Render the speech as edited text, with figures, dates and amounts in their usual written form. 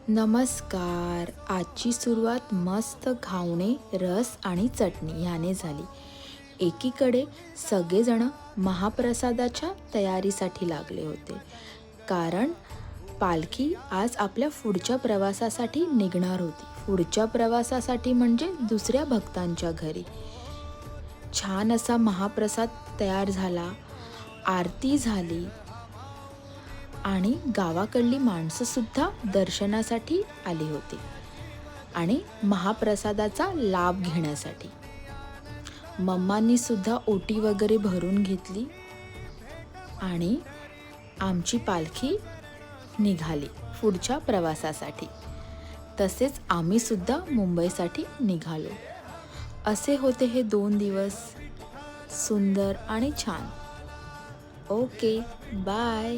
नमस्कार. आजची सुरुवात मस्त घावणे, रस आणि चटणी ह्याने झाली. एकीकडे सगळेजण महाप्रसादाच्या तयारीसाठी लागले होते. कारण पालखी आज आपल्या पुढच्या प्रवासासाठी निघणार होती. पुढच्या प्रवासासाठी म्हणजे दुसऱ्या भक्तांच्या घरी. छान असा महाप्रसाद तयार झाला, आरती झाली आणि गावाकडली माणसंसुद्धा दर्शनासाठी आली होती आणि महाप्रसादाचा लाभ घेण्यासाठी. मम्मांनी सुद्धा ओटी वगैरे भरून घेतली आणि आमची पालखी निघाली पुढच्या प्रवासासाठी. तसेच आम्ही सुद्धा मुंबईसाठी निघालो. असे होते हे 2 दिवस, सुंदर आणि छान. Okay, bye.